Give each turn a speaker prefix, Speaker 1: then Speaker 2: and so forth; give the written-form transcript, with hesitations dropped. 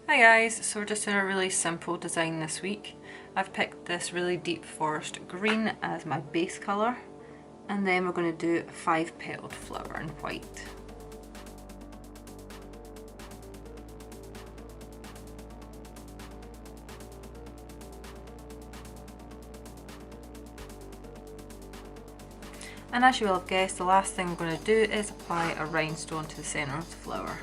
Speaker 1: Hi guys, so we're just doing a really simple design this week. I've picked this really deep forest green as my base colour, and then we're going to do a 5-petaled flower in white. And as you will have guessed, the last thing we're going to do is apply a rhinestone to the centre of the flower.